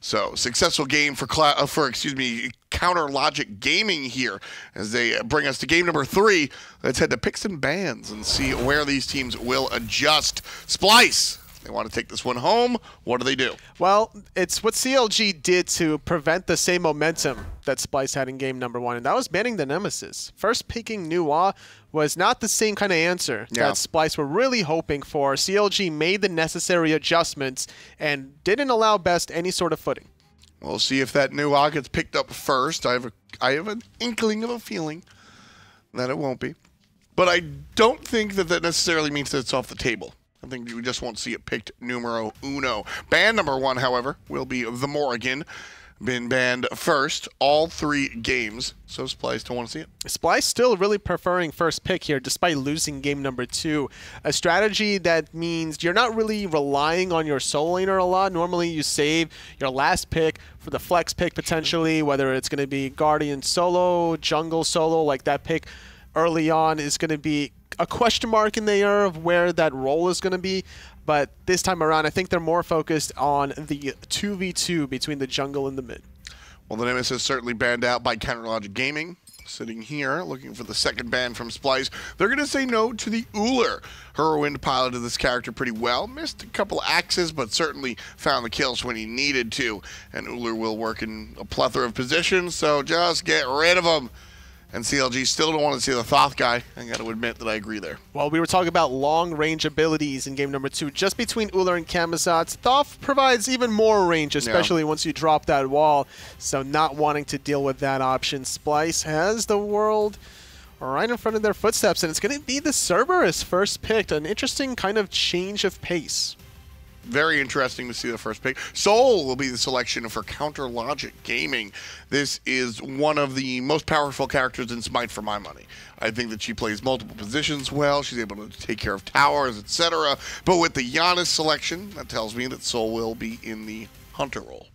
So successful game for Counter Logic Gaming here as they bring us to game number 3. Let's head to picks and bans and see where these teams will adjust. Splyce, they want to take this one home. What do? Well, it's what CLG did to prevent the same momentum that Splyce had in game number 1, and that was banning the Nemesis. First picking Nuwa was not the same kind of answer that Splyce were really hoping for. CLG made the necessary adjustments and didn't allow Best any sort of footing. We'll see if that Nuwa gets picked up first. I have an inkling of a feeling that it won't be. But I don't think that necessarily means that it's off the table. I think we just won't see it picked numero uno. Ban number 1, however, will be the Morrigan. Been banned first, all 3 games, so Splyce don't want to see it. Splyce still really preferring first pick here, despite losing game number 2. A strategy that means you're not really relying on your solo laner a lot. Normally you save your last pick for the flex pick potentially, whether it's going to be Guardian solo, Jungle solo, like that pick early on is going to be a question mark in the air of where that role is going to be. But this time around, I think they're more focused on the 2v2 between the jungle and the mid. Well, the Nemesis is certainly banned out by Counter Logic Gaming. Sitting here, looking for the second ban from Splyce. They're going to say no to the Uller. Hurriwind piloted this character pretty well. Missed a couple axes, but certainly found the kills when he needed to. And Uller will work in a plethora of positions, so just get rid of him. And CLG still don't want to see the Thoth guy. I got to admit that I agree there. Well, we were talking about long-range abilities in game number 2. Just between Uller and Camazotz, Thoth provides even more range, especially once you drop that wall. So not wanting to deal with that option. Splyce has the world right in front of their footsteps, and it's going to be the Cerberus first picked. An interesting kind of change of pace. Very interesting to see the first pick. Soul will be the selection for Counter Logic Gaming. This is one of the most powerful characters in Smite for my money. I think that she plays multiple positions well. She's able to take care of towers, etc. But with the Janus selection, that tells me that Soul will be in the Hunter role.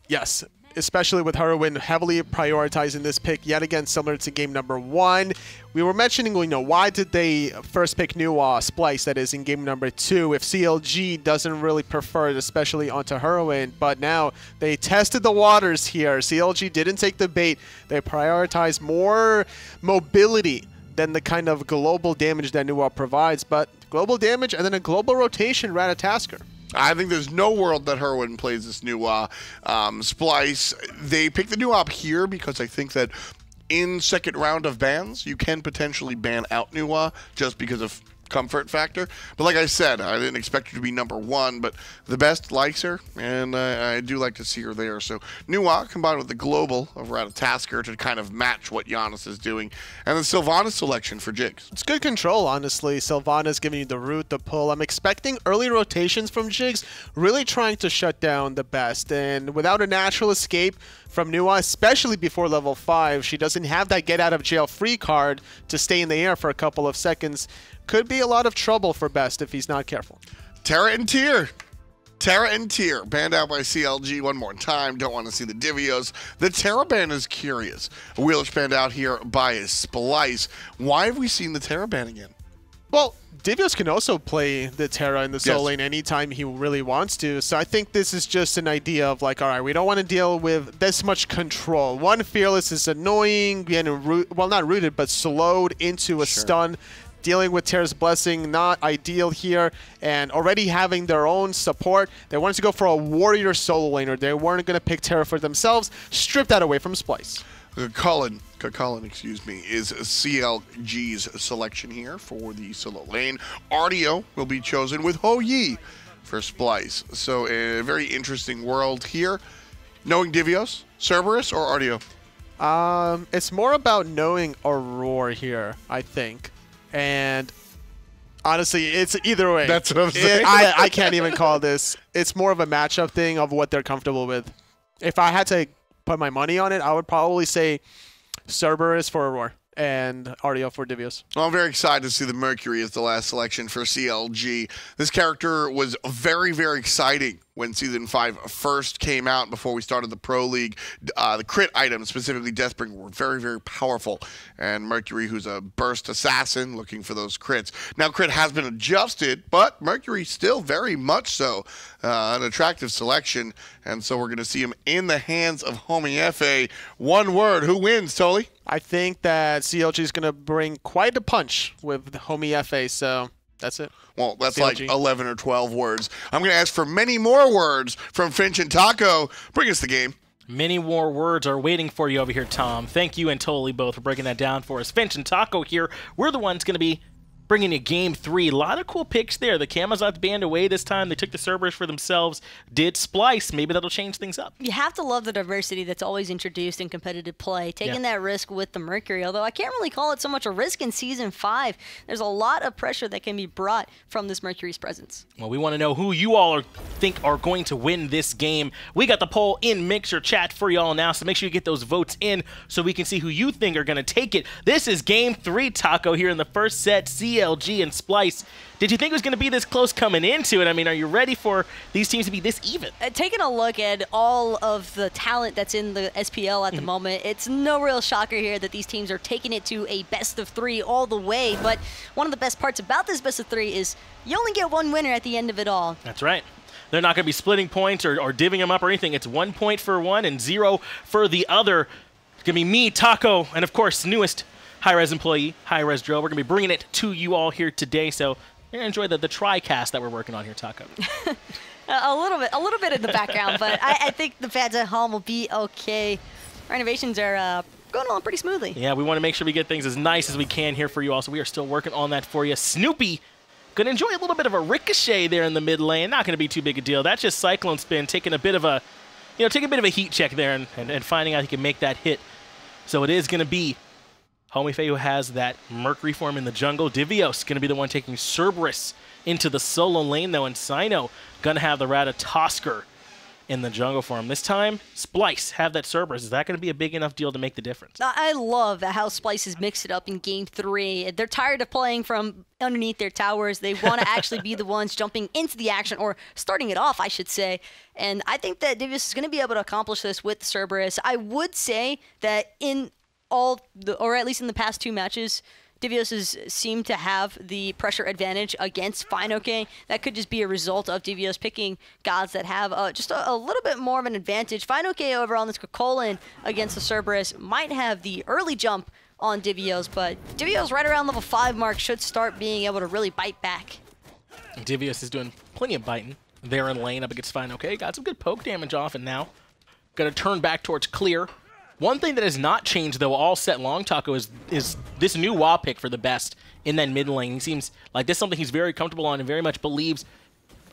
Yes, especially with Hurriwind heavily prioritizing this pick yet again, similar to game number 1. We were mentioning, why did they first pick Nuwa, Splyce, that is, in game number 2, if CLG doesn't really prefer it, especially onto Hurriwind. But now they tested the waters here. CLG didn't take the bait. They prioritized more mobility than the kind of global damage that Nuwa provides. But global damage and then a global rotation Ratatoskr. I think there's no world that Hurriwind plays this new Splyce. They picked the new op here because I think that in second round of bans, you can potentially ban out Nuwa just because of comfort factor. But like I said, I didn't expect her to be number 1, but TheBest likes her, and I do like to see her there. So Nuwa combined with the global of Ratatoskr to kind of match what Janus is doing, and the Sylvanus selection for Jigz. It's good control, honestly. Sylvanus giving you the root, the pull. I'm expecting early rotations from Jigz, really trying to shut down TheBest, and without a natural escape from Nuwa, especially before level 5, she doesn't have that get out of jail free card to stay in the air for a couple of seconds. Could be a lot of trouble for Best if he's not careful. Terra and Tyr. Terra and Tyr. Banned out by CLG one more time. Don't want to see the Divios. The Terra ban is curious. Wheelish banned out here by Splyce. Why have we seen the Terra ban again? Well, Divios can also play the Terra in the solo lane anytime he really wants to. So I think this is just an idea of like, all right, we don't want to deal with this much control. One, Fearless is annoying, getting well, not rooted, but slowed into a stun. Dealing with Terra's Blessing, not ideal here, and already having their own support. They wanted to go for a warrior solo laner. They weren't going to pick Terra for themselves. Strip that away from Splyce. Chulainn, excuse me, is CLG's selection here for the solo lane. Artio will be chosen with Homiefe for Splyce. So a very interesting world here. Knowing Divios, Cerberus, or Artio? It's more about knowing Aror here, I think. And honestly, it's either way. That's what I'm saying. I can't even call this. It's more of a matchup thing of what they're comfortable with. If I had to put my money on it, I would probably say Cerberus for Aror. and Artio for Divios. Well, I'm very excited to see the Mercury as the last selection for CLG. This character was very, very exciting when Season 5 first came out before we started the Pro League. The crit items, specifically Deathbringer, were very, very powerful. And Mercury, who's a burst assassin, looking for those crits. Now, crit has been adjusted, but Mercury still very much so an attractive selection. And so we're going to see him in the hands of Homiefe. One word, who wins, Toli? I think that CLG is going to bring quite a punch with Homiefe, so that's it. Well, that's CLG. like 11 or 12 words. I'm going to ask for many more words from Finch and Taco. Bring us the game. Many more words are waiting for you over here, Tom. Thank you and Toli both for breaking that down for us. Finch and Taco here. We're the ones going to be bringing you Game 3. A lot of cool picks there. The Camazot's banned away this time. They took the Cerberus for themselves. Did Splyce. Maybe that'll change things up. You have to love the diversity that's always introduced in competitive play. Taking that risk with the Mercury, although I can't really call it so much a risk in Season 5. There's a lot of pressure that can be brought from this Mercury's presence. Well, we want to know who you all think are going to win this game. We got the poll in Mixer chat for y'all now, so make sure you get those votes in so we can see who you think are going to take it. This is Game 3, Taco, here in the first set. CLG and Splyce. Did you think it was going to be this close coming into it? I mean, are you ready for these teams to be this even? Taking a look at all of the talent that's in the SPL at the moment, it's no real shocker here that these teams are taking it to a best-of-3 all the way. But one of the best parts about this best-of-3 is you only get one winner at the end of it all. That's right. They're not going to be splitting points or divvying them up or anything. It's 1 point for one and 0 for the other. It's going to be me, Taco, and of course, newest hi-rez employee, hi-rez drill. We're going to be bringing it to you all here today, so you're going to enjoy the tri-cast that we're working on here, Taco. a little bit in the background, but I think the fans at home will be okay. Renovations are going along pretty smoothly. Yeah, we want to make sure we get things as nice as we can here for you all, so we are still working on that for you. Snoopy going to enjoy a little bit of a ricochet there in the mid lane. Not going to be too big a deal. That's just CycloneSpin taking a bit of a, a heat check there and finding out he can make that hit. So it is going to be Homiefe, who has that Mercury form in the jungle. Divios going to be the one taking Cerberus into the solo lane, though, and Cyno going to have the Ratatoskr in the jungle form. This time, Splyce have that Cerberus. Is that going to be a big enough deal to make the difference? I love how Splyce has mixed it up in Game 3. They're tired of playing from underneath their towers. They want to actually be the ones jumping into the action, or starting it off, I should say. And I think that Divios is going to be able to accomplish this with Cerberus. I would say that in or at least in the past 2 matches, Divios seem to have the pressure advantage against fineokay. That could just be a result of Divios picking gods that have just a little bit more of an advantage. fineokay over on this Chulainn against the Cerberus might have the early jump on Divios, but Divios right around level 5 mark should start being able to really bite back. Divios is doing plenty of biting there in lane up against fineokay. Got some good poke damage off, and now going to turn back towards clear. One thing that has not changed, though, all set long, Taco, is this new WA pick for TheBest in that mid lane. He seems like this is something he's very comfortable on and very much believes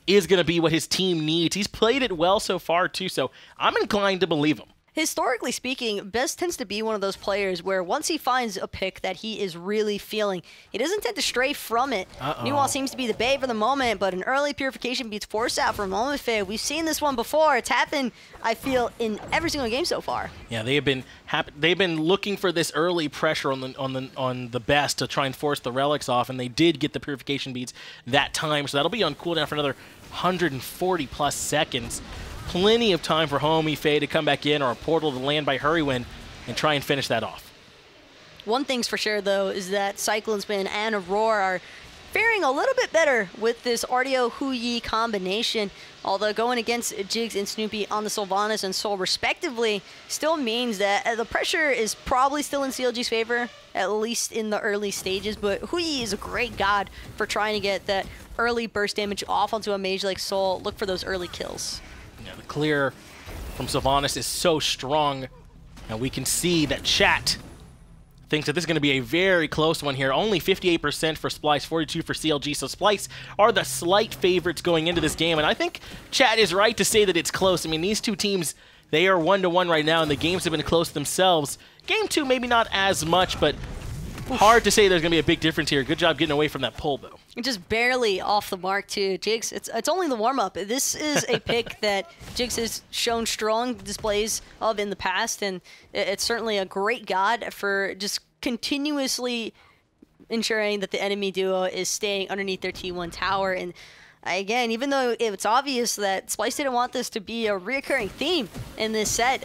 is going to be what his team needs. He's played it well so far, too, so I'm inclined to believe him. Historically speaking, Best tends to be one of those players where once he finds a pick that he is really feeling, he doesn't tend to stray from it. Newall seems to be the bait for the moment, but an early purification beats force out from Homiefe. We've seen this one before. It's happened, I feel, in every single game so far. Yeah, they've been looking for this early pressure on the Best to try and force the relics off, and they did get the purification beats that time, so that'll be on cooldown for another 140 plus seconds. Plenty of time for Homiefe to come back in, or a portal to land by Hurriwind and try and finish that off. One thing's for sure, though, is that CycloneSpin and Aror are faring a little bit better with this Artio combination, although going against Jigz and Snoopy on the Sylvanus and Soul respectively still means that the pressure is probably still in CLG's favor, at least in the early stages, but Hui is a great god for trying to get that early burst damage off onto a mage like Soul. Look for those early kills. Yeah, the clear from Sylvanus is so strong, and we can see that chat thinks that this is going to be a very close one here. Only 58% for Splyce, 42% for CLG, so Splyce are the slight favorites going into this game, and I think chat is right to say that it's close. I mean, these two teams, they are 1-1 right now, and the games have been close themselves. Game 2, maybe not as much, but hard to say there's going to be a big difference here. Good job getting away from that pull, though. Just barely off the mark, too. Jigz, it's only the warm-up. This is a pick that Jigz has shown strong displays of in the past, and it's certainly a great god for just continuously ensuring that the enemy duo is staying underneath their T1 tower. And again, even though it's obvious that Splyce didn't want this to be a reoccurring theme in this set,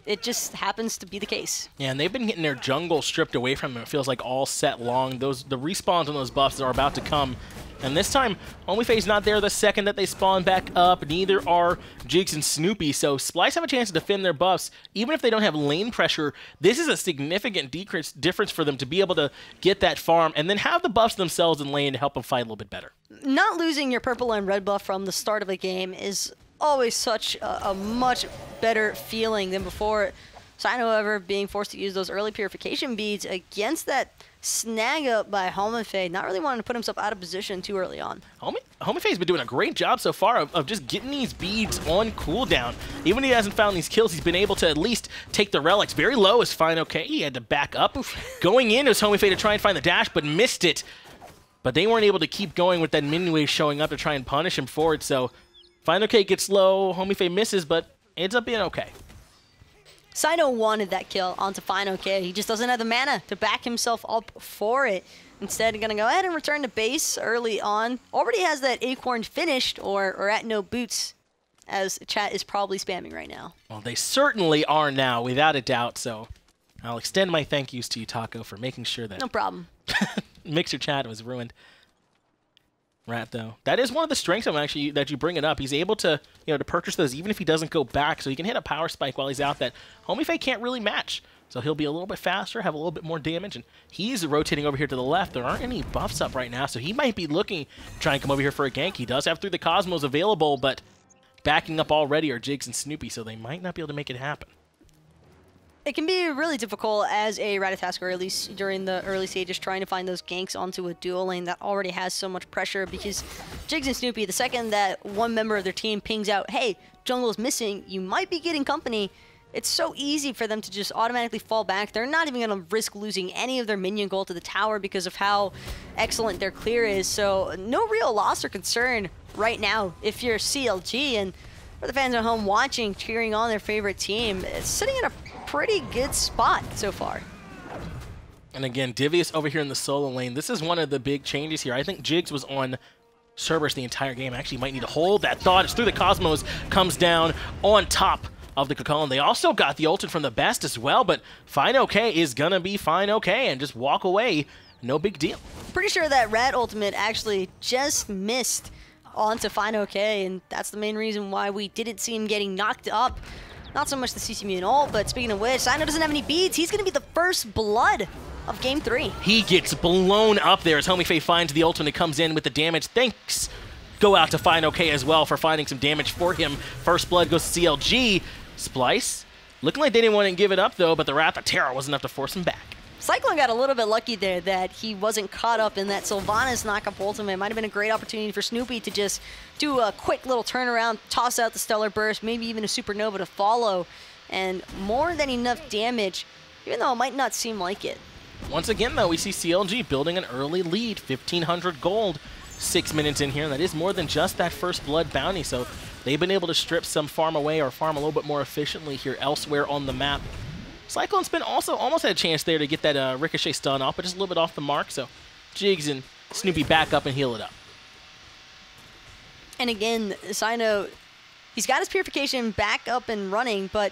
it just happens to be the case. Yeah, and they've been getting their jungle stripped away from them, it feels like, all set long. The respawns on those buffs are about to come. And this time, Homiefe not there the second that they spawn back up. Neither are Jigz and Snoopy. So Splyce have a chance to defend their buffs. Even if they don't have lane pressure, this is a significant difference for them to be able to get that farm and then have the buffs themselves in lane to help them fight a little bit better. Not losing your purple and red buff from the start of a game is always such a much better feeling than before. Cyno, however, being forced to use those early purification beads against that snag up by Homiefe, not really wanting to put himself out of position too early on. Homiefe has been doing a great job so far of just getting these beads on cooldown. Even when he hasn't found these kills, he's been able to at least take the relics. Very low is fineokay. He had to back up. Going in was Homiefe to try and find the dash, but missed it. But they weren't able to keep going with that minion wave showing up to try and punish him for it. So fineokay gets low, Homiefe misses, but ends up being okay. Cyno wanted that kill onto fineokay. He just doesn't have the mana to back himself up for it. Instead, going to go ahead and return to base early on. Already has that acorn finished or at no boots, as chat is probably spamming right now. Well, they certainly are now, without a doubt. So I'll extend my thank yous to you, Taco, for making sure that No problem. Mixer chat was ruined. Rat, though. That is one of the strengths of him, actually, that you bring it up. He's able to, to purchase those even if he doesn't go back, so he can hit a power spike while he's out that Homiefe can't really match. So he'll be a little bit faster, have a little bit more damage, and he's rotating over here to the left. There aren't any buffs up right now, so he might be looking to try and come over here for a gank. He does have Through the Cosmos available, but backing up already are Jigz and Snoopy, so they might not be able to make it happen. It can be really difficult as a Ratatoskr, at least during the early stages, trying to find those ganks onto a duo lane that already has so much pressure, because Jigz and Snoopy, the second that one member of their team pings out, hey, jungle's missing, you might be getting company, it's so easy for them to just automatically fall back. They're not even going to risk losing any of their minion gold to the tower because of how excellent their clear is. So no real loss or concern right now if you're CLG, and for the fans at home watching, cheering on their favorite team, it's sitting in a pretty good spot so far. And again, Divios over here in the solo lane. This is one of the big changes here. I think Jigz was on Cerberus the entire game. Actually might need to hold that thought. It's Through the Cosmos, comes down on top of the Chulainn. They also got the ultimate from TheBest as well, but fineokay is gonna be fineokay and just walk away. No big deal. Pretty sure that Rat ultimate actually just missed onto fineokay, and that's the main reason why we didn't see him getting knocked up. Not so much the CC Mutant ult, but speaking of which, Cyno doesn't have any beads. He's going to be the first blood of Game 3. He gets blown up there as Homiefe finds the ult when it comes in with the damage. Thanks go out to fineokay as well for finding some damage for him. First blood goes to CLG. Splyce, looking like they didn't want to give it up, though, but the Ratatoskr was enough to force him back. Cyclone got a little bit lucky there that he wasn't caught up in that Sylvanus knockup ultimate. It might have been a great opportunity for Snoopy to just do a quick little turnaround, toss out the Stellar Burst, maybe even a Supernova to follow, and more than enough damage, even though it might not seem like it. Once again, though, we see CLG building an early lead, 1,500 gold, 6 minutes in here, and that is more than just that first blood bounty, so they've been able to strip some farm away or farm a little bit more efficiently here elsewhere on the map. CycloneSpin also almost had a chance there to get that Ricochet stun off, but just a little bit off the mark, so Jigz and Snoopy back up and heal it up. And again, Cyno, he's got his purification back up and running, but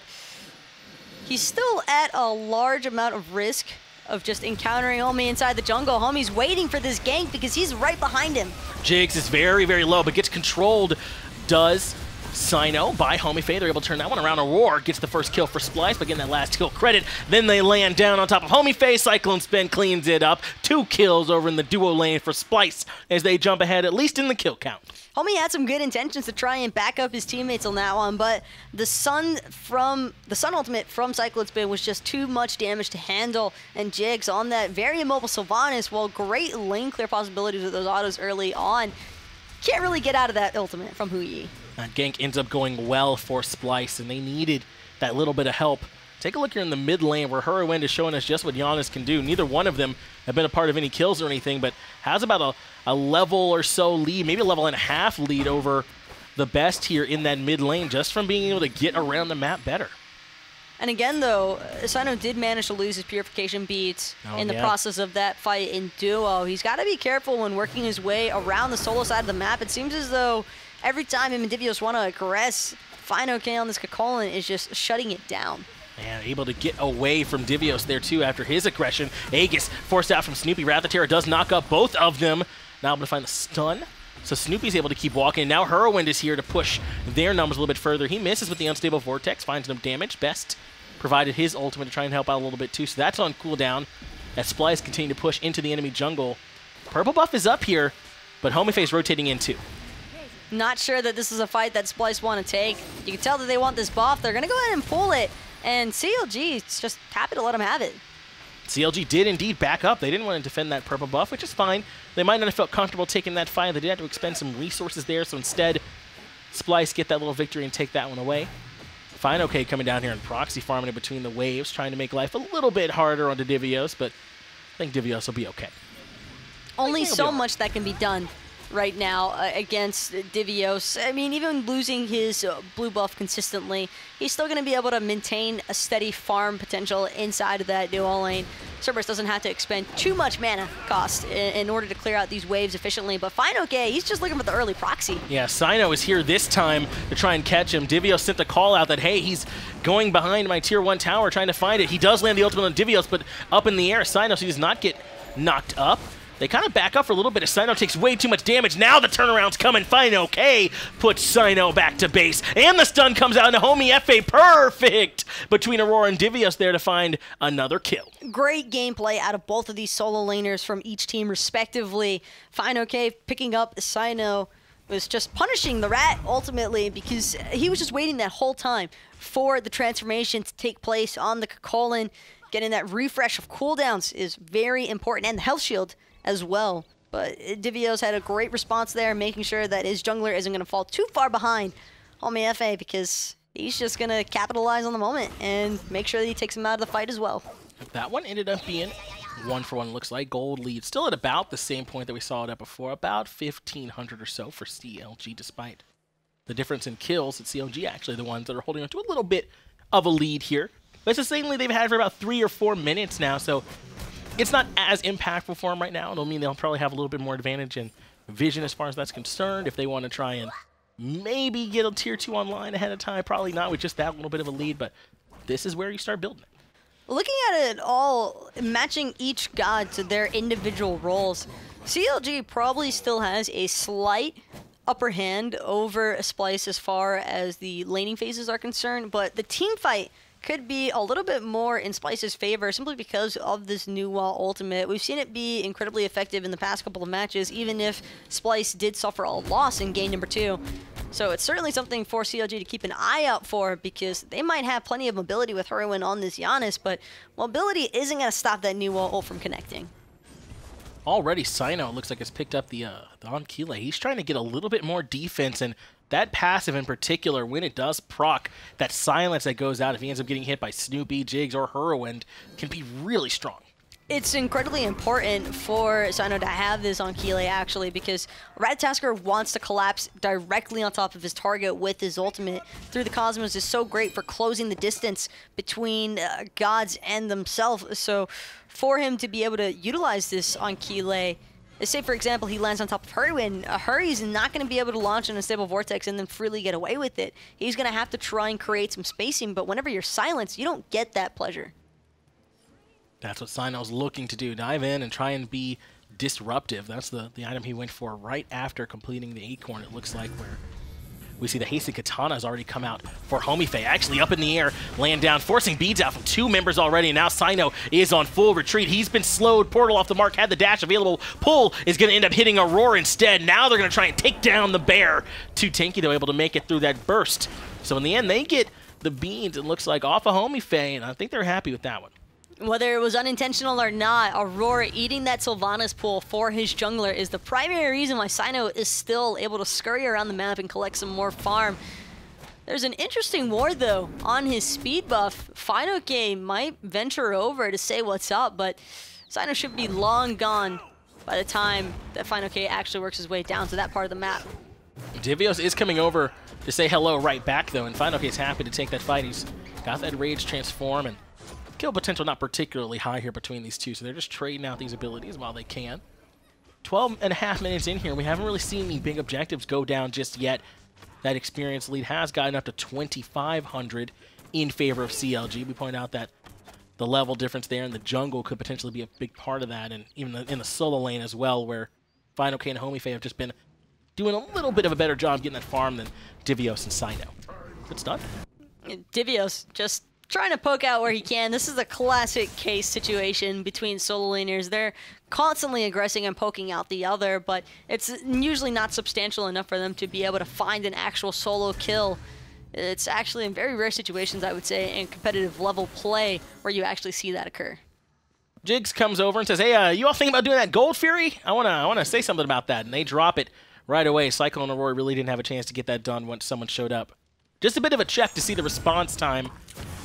he's still at a large amount of risk of just encountering Homie inside the jungle. Homie's waiting for this gank because he's right behind him. Jigz is very, very low, but gets controlled. Does Cyno by Homiefe. They're able to turn that one around. Aror gets the first kill for Splyce, but getting that last kill credit. Then they land down on top of Homiefe. CycloneSpin cleans it up. 2 kills over in the duo lane for Splyce as they jump ahead, at least in the kill count. Homie had some good intentions to try and back up his teammates on that one, but the Sun ultimate from CycloneSpin was just too much damage to handle, and Jigz on that very immobile Sylvanus, while great lane clear possibilities with those autos early on, can't really get out of that ultimate from Huyi. That gank ends up going well for Splyce, and they needed that little bit of help. Take a look here in the mid lane where Hurriwind is showing us just what Janus can do. Neither one of them have been a part of any kills or anything, but has about a level or so lead, maybe a level and a half lead over TheBest here in that mid lane, just from being able to get around the map better. And again, though, Cyno did manage to lose his purification beads in the process of that fight in duo. He's got to be careful when working his way around the solo side of the map. It seems as though every time him and Divios want to aggress, fineokay on this CycloneSpin is just shutting it down. And able to get away from Divios there, too, after his aggression. Aegis forced out from Snoopy. Ratatoskr does knock up both of them. Now able to find the stun. So Snoopy's able to keep walking. Now Hurriwind is here to push their numbers a little bit further. He misses with the Unstable Vortex, finds no damage. Best provided his ultimate to try and help out a little bit, too. So that's on cooldown as Splyce continue to push into the enemy jungle. Purple buff is up here, but Homiefe is rotating in, too. Not sure that this is a fight that Splyce want to take. You can tell that they want this buff. They're going to go ahead and pull it. And CLG is just happy to let him have it. CLG did indeed back up. They didn't want to defend that purple buff, which is fine. They might not have felt comfortable taking that fight. They did have to expend some resources there, so instead, Splyce get that little victory and take that one away. fineokay coming down here and proxy farming it between the waves, trying to make life a little bit harder on the Divios, but I think Divios will be okay. Only so much that can be done right now against Divios. I mean, even losing his blue buff consistently, he's still going to be able to maintain a steady farm potential inside of that duo lane. Cerberus doesn't have to expend too much mana cost in order to clear out these waves efficiently, but fineokay, he's just looking for the early proxy. Yeah, Cyno is here this time to try and catch him. Divios sent a call out that, hey, he's going behind my tier 1 tower trying to find it. He does land the ultimate on Divios, but up in the air, Cyno, so he does not get knocked up. They kind of back up for a little bit as Cyno takes way too much damage. Now the turnaround's coming. fineokay puts Cyno back to base. And the stun comes out into Homiefe. Perfect between Aror and Divios there to find another kill. Great gameplay out of both of these solo laners from each team respectively. fineokay picking up Cyno was just punishing the rat ultimately because he was just waiting that whole time for the transformation to take place on the CycloneSpin. Getting that refresh of cooldowns is very important, and the health shield as well. But Divios had a great response there, making sure that his jungler isn't going to fall too far behind Homiefe because he's just going to capitalize on the moment and make sure that he takes him out of the fight as well. That one ended up being 1-for-1, looks like. Gold lead still at about the same point that we saw it at before, about 1,500 or so for CLG, despite the difference in kills. It's CLG actually the ones that are holding on to a little bit of a lead here. But it's the same lead they've had for about 3 or 4 minutes now, so it's not as impactful for them right now. It'll mean they'll probably have a little bit more advantage in vision as far as that's concerned. If they want to try and maybe get a tier 2 online ahead of time, probably not with just that little bit of a lead, but this is where you start building it. Looking at it all, matching each god to their individual roles, CLG probably still has a slight upper hand over Splyce as far as the laning phases are concerned, but the team fight could be a little bit more in Splyce's favor simply because of this new ultimate. We've seen it be incredibly effective in the past couple of matches, even if Splyce did suffer a loss in game number 2. So it's certainly something for CLG to keep an eye out for because they might have plenty of mobility with Hurriwind on this Janus, but mobility isn't going to stop that new ult from connecting. Already Cyno looks like has picked up the on-Chulainn. He's trying to get a little bit more defense, and that passive in particular, when it does proc, that silence that goes out if he ends up getting hit by Snoopy, Jigz, or Hurriwind can be really strong. It's incredibly important for Cyno to have this on Chulainn actually because Ratatoskr wants to collapse directly on top of his target with his ultimate. Through the Cosmos is so great for closing the distance between gods and themselves. So for him to be able to utilize this on Chulainn, say for example he lands on top of Hurriwind, Hurry's not going to be able to launch an Unstable Vortex and then freely get away with it. He's going to have to try and create some spacing, but whenever you're silenced, you don't get that pleasure. That's what Cyno's looking to do, dive in and try and be disruptive. That's the item he went for right after completing the Acorn, it looks like, where we see the Hasted Katana has already come out for Homiefe. Actually up in the air, land down, forcing beads out from 2 members already, and now Cyno is on full retreat. He's been slowed, portal off the mark, had the dash available. Pull is going to end up hitting Aror instead. Now they're going to try and take down the bear. Too tanky, though, able to make it through that burst. So in the end, they get the beads, it looks like, off of Homiefe, and I think they're happy with that one. Whether it was unintentional or not, Aror eating that Sylvanus pool for his jungler is the primary reason why Cyno is still able to scurry around the map and collect some more farm. There's an interesting ward, though, on his speed buff. fineokay might venture over to say what's up, but Cyno should be long gone by the time that fineokay actually works his way down to that part of the map. Divios is coming over to say hello right back, though, and fineokay's happy to take that fight. He's Got that Rage Transform, and kill potential not particularly high here between these two, so they're just trading out these abilities while they can. 12.5 minutes in here, we haven't really seen any big objectives go down just yet. That experience lead has gotten up to 2,500 in favor of CLG. We point out that the level difference there in the jungle could potentially be a big part of that, and even in the solo lane as well, where fineokay and Homiefe have just been doing a little bit of a better job getting that farm than Divios and Cyno. It's done. Divios just trying to poke out where he can. This is a classic case situation between solo laners. They're constantly aggressing and poking out the other, but it's usually not substantial enough for them to be able to find an actual solo kill. It's actually in very rare situations, I would say, in competitive level play where you actually see that occur. Jigz comes over and says, hey, you all thinking about doing that Gold Fury? I wanna say something about that. And they drop it right away. Cyclone and Aror really didn't have a chance to get that done once someone showed up. Just a bit of a check to see the response time,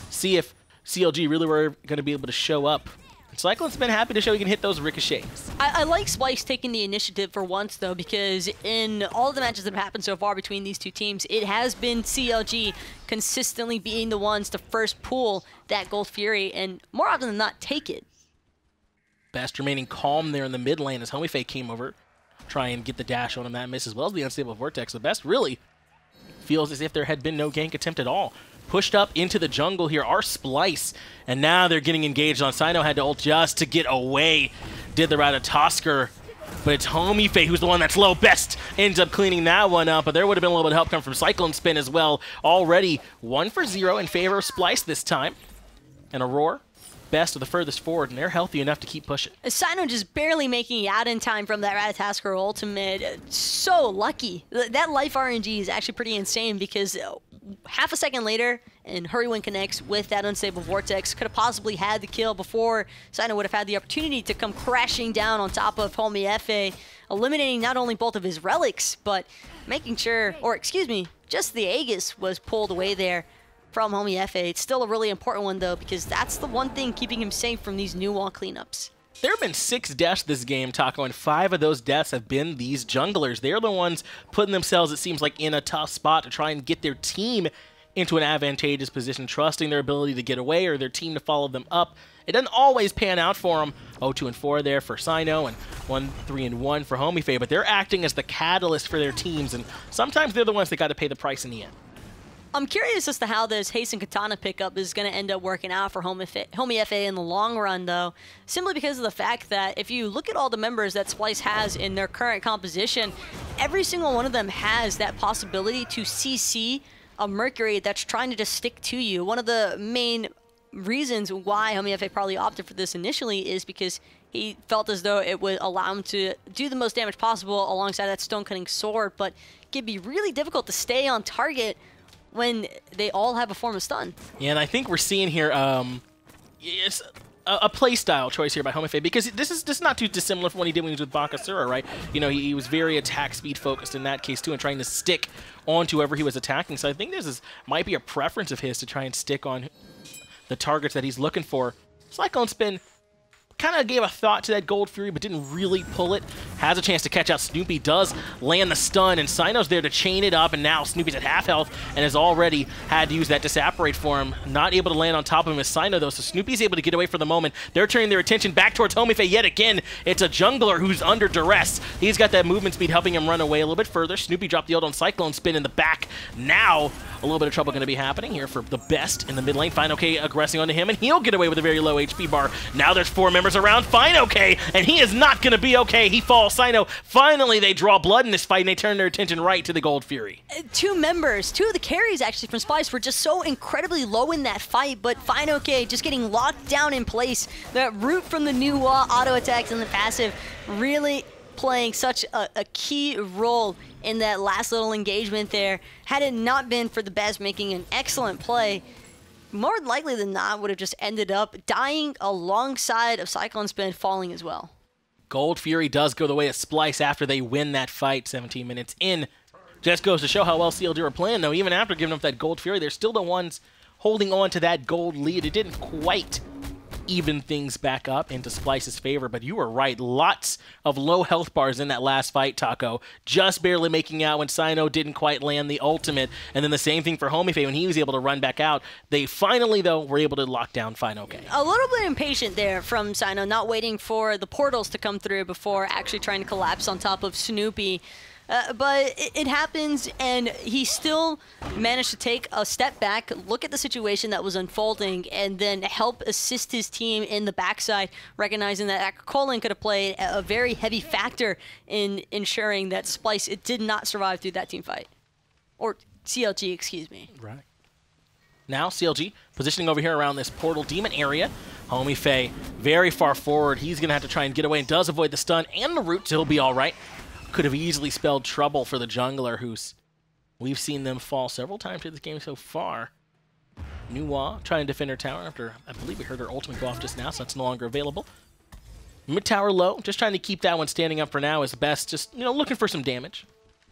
see if CLG really were going to be able to show up. And Cyclone's been happy to show he can hit those ricochets. I like Splyce taking the initiative for once, though, because in all the matches that have happened so far between these two teams, it has been CLG consistently being the ones to first pull that Gold Fury, and more often than not, take it. Best remaining calm there in the mid lane as Homiefe came over, try and get the dash on him. That miss as well as the unstable vortex. The Best really feels as if there had been no gank attempt at all. Pushed up into the jungle here are Splyce, and now they're getting engaged on. Cyno had to ult just to get away. Did the Ratatoskr, but it's Homiefe who's the one that's low. Best ends up cleaning that one up, but there would have been a little bit of help come from CycloneSpin as well. Already 1 for 0 in favor of Splyce this time. And Aror, Best are the furthest forward, and they're healthy enough to keep pushing. Cyno just barely making it out in time from that Ratatoskr ultimate. So lucky. That life RNG is actually pretty insane because half a second later, and Hurriwind connects with that unstable vortex, could have possibly had the kill before Cyno would have had the opportunity to come crashing down on top of Homiefe, eliminating not only both of his relics, but making sure, or excuse me, just the Aegis was pulled away there from Homiefe. It's still a really important one, though, because that's the one thing keeping him safe from these new wall cleanups. There have been 6 deaths this game, Taco, and 5 of those deaths have been these junglers. They're the ones putting themselves, it seems like, in a tough spot to try and get their team into an advantageous position, trusting their ability to get away or their team to follow them up. It doesn't always pan out for them. 0-2-4 there for Cyno and 1-3-1 for Homiefe, but they're acting as the catalyst for their teams, and sometimes they're the ones that got to pay the price in the end. I'm curious as to how this Haste and Katana pickup is going to end up working out for Homiefe in the long run, though, simply because of the fact that if you look at all the members that Splyce has in their current composition, every single one of them has that possibility to CC a Mercury that's trying to just stick to you. One of the main reasons why Homiefe probably opted for this initially is because he felt as though it would allow him to do the most damage possible alongside that stone-cutting sword, but it could be really difficult to stay on target when they all have a form of stun. Yeah, and I think we're seeing here it's a playstyle choice here by Homiefe, because this is not too dissimilar from what he did when he was with Bakasura, right? You know, he was very attack speed focused in that case too, and trying to stick onto whoever he was attacking. So I think this might be a preference of his to try and stick on the targets that he's looking for. CycloneSpin kind of gave a thought to that Gold Fury, but didn't really pull it. Has a chance to catch out Snoopy, does land the stun, and Cyno's there to chain it up, and now Snoopy's at half health and has already had to use that Disapparate for him. Not able to land on top of him as Cyno, though, so Snoopy's able to get away for the moment. They're turning their attention back towards Homiefe yet again. It's a jungler who's under duress. He's got that movement speed helping him run away a little bit further. Snoopy dropped the ult on CycloneSpin in the back. Now, a little bit of trouble going to be happening here for the Best in the mid lane. fineokay aggressing onto him, and he'll get away with a very low HP bar. Now there's 4 members around fineokay, and he is not going to be okay. He falls. Cyno, finally they draw blood in this fight, and they turn their attention right to the Gold Fury. 2 members, 2 of the carries actually from Splyce were just so incredibly low in that fight, but fineokay just getting locked down in place. That root from the new auto attacks and the passive really playing such a key role in that last little engagement there. Had it not been for the Best making an excellent play, more likely than not would have just ended up dying alongside of CycloneSpin falling as well. Gold Fury does go the way of Splyce after they win that fight 17 minutes in. Just goes to show how well CLG are playing, though. Even after giving up that Gold Fury, they're still the ones holding on to that gold lead. It didn't quite even things back up into Splyce's favor. But you were right. Lots of low health bars in that last fight, Taco. Just barely making out when Cyno didn't quite land the ultimate. And then the same thing for Homiefe when he was able to run back out. They finally, though, were able to lock down fineokay. A little bit impatient there from Cyno, not waiting for the portals to come through before actually trying to collapse on top of Snoopy. But it happens, and he still managed to take a step back, look at the situation that was unfolding, and then help assist his team in the backside, recognizing that Chulainn could have played a very heavy factor in ensuring that Splyce did not survive through that team fight. Or CLG, excuse me. Right. Now, CLG positioning over here around this portal demon area. Homiefe very far forward. He's going to have to try and get away and does avoid the stun and the root, so he'll be all right. Could have easily spelled trouble for the jungler, who's we've seen them fall several times through this game so far. Nuwa trying to defend her tower after, I believe we heard her ultimate go off just now, so that's no longer available. Mid tower low, just trying to keep that one standing up for now is best, just, you know, looking for some damage.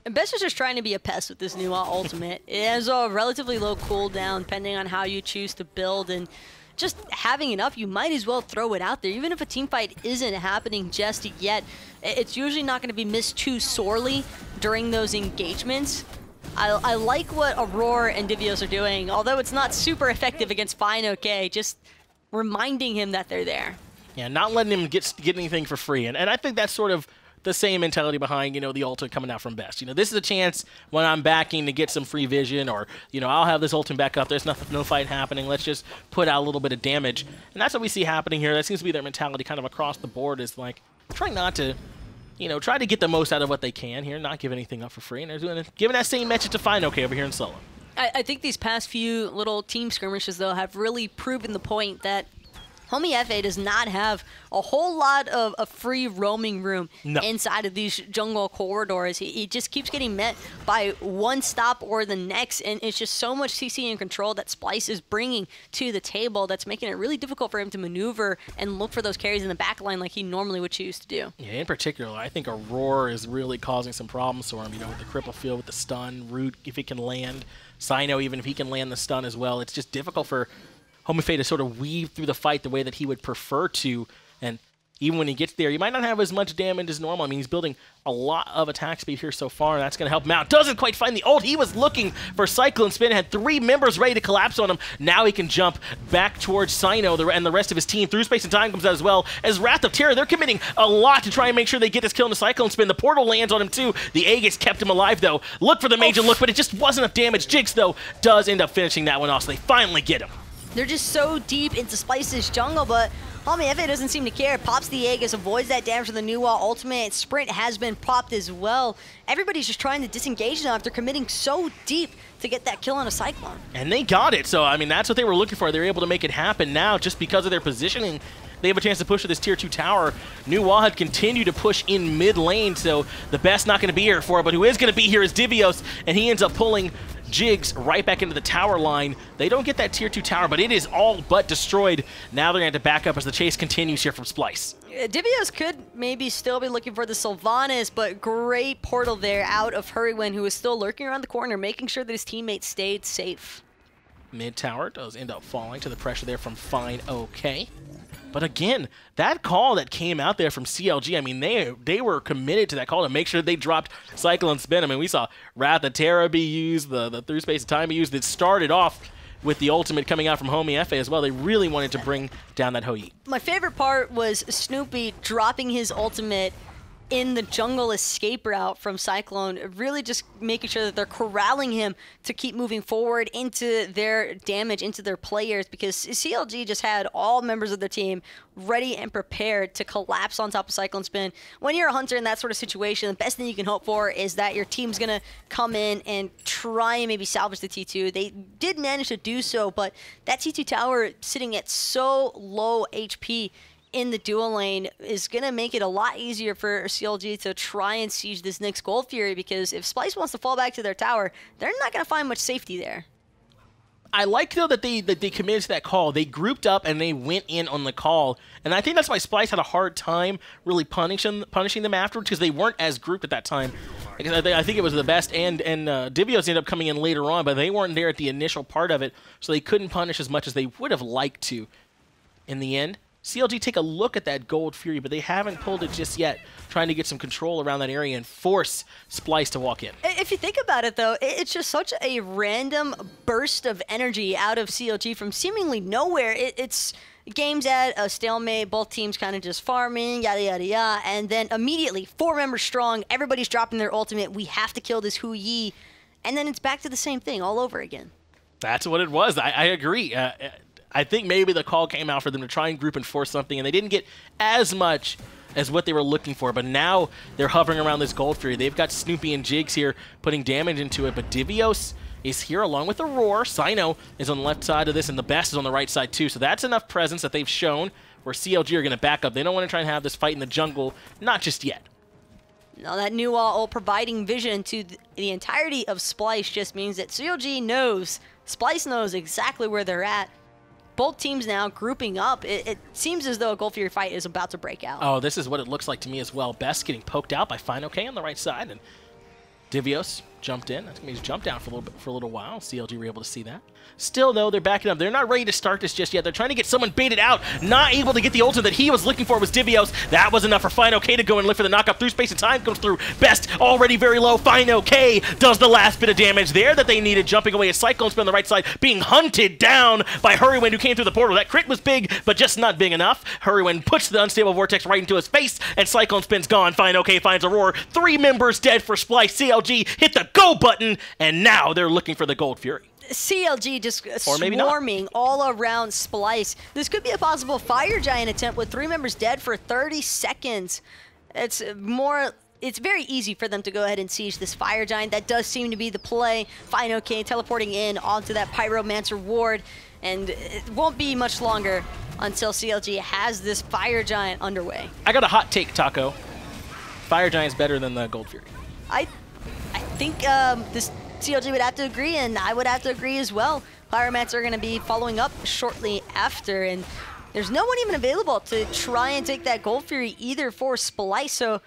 And Best is just trying to be a pest with this Nuwa ultimate. It has a relatively low cooldown, depending on how you choose to build, and just having enough, you might as well throw it out there. Even if a team fight isn't happening just yet, it's usually not going to be missed too sorely during those engagements. I like what Aror and Divios are doing, although it's not super effective against fineokay, just reminding him that they're there. Yeah, not letting him get anything for free. And I think that's sort of the same mentality behind, you know, the ultimate coming out from Best. You know, this is a chance when I'm backing to get some free vision, or, you know, I'll have this ultimate back up. There's no fight happening. Let's just put out a little bit of damage. And that's what we see happening here. That seems to be their mentality kind of across the board, is like, trying not to, you know, try to get the most out of what they can here, not give anything up for free. And they're giving that same message to fineokay over here in solo. I think these past few little team skirmishes, though, have really proven the point that Homiefe does not have a whole lot of free roaming room inside of these jungle corridors. He just keeps getting met by one stop or the next, and it's just so much CC and control that Splyce is bringing to the table that's making it really difficult for him to maneuver and look for those carries in the back line like he normally would choose to do. Yeah, in particular, I think Aror is really causing some problems for him, you know, with the cripple field, with the stun, root, if he can land, Cyno, even if he can land the stun as well. It's just difficult for Homiefe to sort of weave through the fight the way that he would prefer to, and even when he gets there, he might not have as much damage as normal. I mean, he's building a lot of attack speed here so far, and that's going to help him out. Doesn't quite find the ult. He was looking for CycloneSpin, had 3 members ready to collapse on him. Now he can jump back towards Cyno and the rest of his team. Through Space and Time comes out as well as Wrath of Terror. They're committing a lot to try and make sure they get this kill into CycloneSpin. The portal lands on him too. The Aegis kept him alive though. Look for the major look, but it just wasn't enough damage. Jigz though does end up finishing that one off, so they finally get him. They're just so deep into Splyce's jungle, but Homiefe doesn't seem to care. Pops the Aegis, avoids that damage from the Nuwa ultimate. Sprint has been popped as well. Everybody's just trying to disengage now after committing so deep to get that kill on a Cyclone. And they got it, so I mean, that's what they were looking for. They were able to make it happen now just because of their positioning. They have a chance to push to this tier 2 tower. Nuwa had continued to push in mid lane, so the best not going to be here for it, but who is going to be here is Divios, and he ends up pulling Jigz right back into the tower line. They don't get that tier 2 tower, but it is all but destroyed. Now they're going to have to back up as the chase continues here from Splyce. Divios could maybe still be looking for the Sylvanus, but great portal there out of Hurriwind, who is still lurking around the corner, making sure that his teammates stayed safe. Mid tower does end up falling to the pressure there from fineokay. But again, that call that came out there from CLG, I mean, they were committed to that call to make sure they dropped CycloneSpin. I mean, we saw Wrath of Terror be used, the Through Space of Time be used. It started off with the ultimate coming out from Homiefe as well. They really wanted to bring down that Hoi. My favorite part was Snoopy dropping his ultimate in the jungle escape route from Cyclone, really just making sure that they're corralling him to keep moving forward into their damage, into their players, because CLG just had all members of their team ready and prepared to collapse on top of CycloneSpin. When you're a hunter in that sort of situation, the best thing you can hope for is that your team's going to come in and try and maybe salvage the T2. They did manage to do so, but that T2 tower sitting at so low HP in the dual lane is going to make it a lot easier for CLG to try and siege this next Gold Fury, because if Splyce wants to fall back to their tower, they're not going to find much safety there. I like, though, that they committed to that call. They grouped up and they went in on the call. And I think that's why Splyce had a hard time really punishing them afterwards, because they weren't as grouped at that time. I think it was TheBest and Divios ended up coming in later on, but they weren't there at the initial part of it, so they couldn't punish as much as they would have liked to. in the end. CLG take a look at that Gold Fury, but they haven't pulled it just yet, trying to get some control around that area and force Splyce to walk in. If you think about it, though, it's just such a random burst of energy out of CLG from seemingly nowhere. It's games at a stalemate, both teams kind of just farming, yada, yada, yada, and then immediately, 4 members strong, everybody's dropping their ultimate, we have to kill this Hu-Yi, and then it's back to the same thing all over again. That's what it was. I agree. I think maybe the call came out for them to try and group and force something, and they didn't get as much as what they were looking for, but now they're hovering around this Gold Fury. They've got Snoopy and Jigz here putting damage into it, but Divios is here along with Aror. Cyno is on the left side of this, and TheBest is on the right side too, so that's enough presence that they've shown where CLG are going to back up. They don't want to try and have this fight in the jungle, not just yet. Now that new wall providing vision to the entirety of Splyce just means that CLG knows, Splyce knows exactly where they're at. Both teams now grouping up. It seems as though a Gold Fury fight is about to break out. Oh, this is what it looks like to me as well. Best getting poked out by fineokay on the right side, and Divios jumped in. That's going to be his jump down for a little while. CLG were able to see that. Still, though, they're backing up. They're not ready to start this just yet. They're trying to get someone baited out. Not able to get the ultimate that he was looking for was Divios. That was enough for fineokay to go and lift for the knockup through space, and time comes through. Best already very low. fineokay does the last bit of damage there that they needed. Jumping away as CycloneSpin on the right side, being hunted down by Hurriwind, who came through the portal. That crit was big, but just not big enough. Hurriwind puts the unstable vortex right into his face, and CycloneSpin's gone. fineokay finds Aror. 3 members dead for Splyce. CLG hit the go button, and now they're looking for the Gold Fury. CLG just swarming all around Splyce. This could be a possible Fire Giant attempt with 3 members dead for 30 seconds. It's very easy for them to go ahead and siege this Fire Giant. That does seem to be the play. fineokay teleporting in onto that Pyromancer ward, and it won't be much longer until CLG has this Fire Giant underway. I got a hot take, Taco. Fire Giant's better than the Gold Fury. I think this CLG would have to agree, and I would have to agree as well. Pyromancer are going to be following up shortly after, and there's no one even available to try and take that Gold Fury either for Splyce, so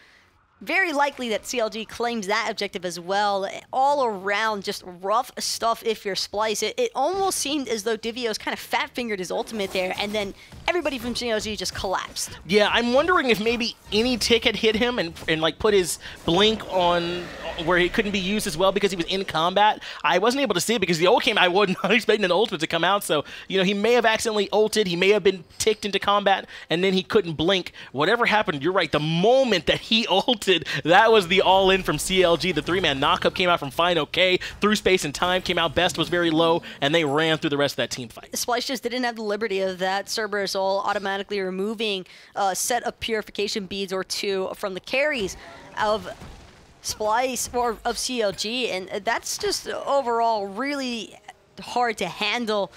very likely that CLG claims that objective as well. All around, just rough stuff if you're Splyce. It almost seemed as though Divios kind of fat-fingered his ultimate there, and then everybody from CLG just collapsed. Yeah, I'm wondering if maybe any tick had hit him and like put his blink on where he couldn't be used as well because he was in combat. I wasn't able to see it because the ult came. I wasn't expecting an ultimate to come out, so you know he may have accidentally ulted. He may have been ticked into combat, and then he couldn't blink. Whatever happened, you're right. The moment that he ulted, that was the all-in from CLG. The 3-man knockup came out from fineokay. Through space and time came out. Best was very low, and they ran through the rest of that team fight. Splyce just didn't have the liberty of that Cerberus all automatically removing a set of purification beads or 2 from the carries of Splyce or of CLG, and that's just overall really hard to handle.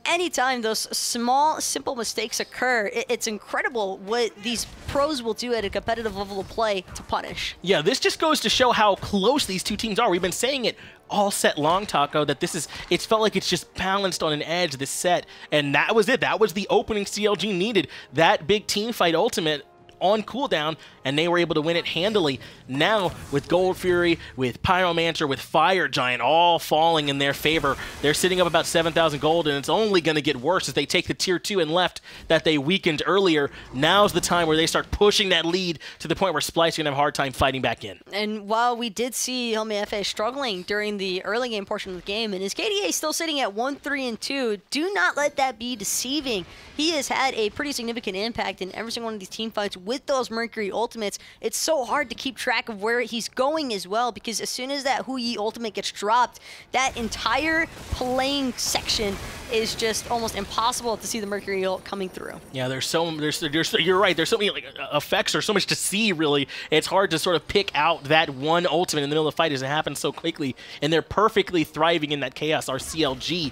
Anytime those small, simple mistakes occur, it's incredible what these pros will do at a competitive level of play to punish. Yeah, this just goes to show how close these two teams are. We've been saying it all set long, Taco, that it's felt like it's just balanced on an edge this set, and that was it. That was the opening CLG needed. That big team fight ultimate on cooldown, and they were able to win it handily. Now, with Gold Fury, with Pyromancer, with Fire Giant all falling in their favor, they're sitting up about 7,000 gold, and it's only going to get worse as they take the tier 2 and left that they weakened earlier. Now's the time where they start pushing that lead to the point where Splyce is going to have a hard time fighting back in. And while we did see Homiefe struggling during the early game portion of the game, and his KDA still sitting at 1-3-2, do not let that be deceiving. He has had a pretty significant impact in every single one of these team fights with those Mercury ultimates. It's so hard to keep track of where he's going as well, because as soon as that Hu-Yi ultimate gets dropped, that entire playing section is just almost impossible to see the Mercury ult coming through. Yeah, you're right. There's so many like effects, or so much to see. Really, it's hard to sort of pick out that one ultimate in the middle of the fight as it happens so quickly, and they're perfectly thriving in that chaos. Our CLG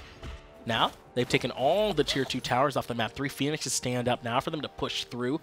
now, they've taken all the tier 2 towers off the map. 3 Phoenixes stand up now for them to push through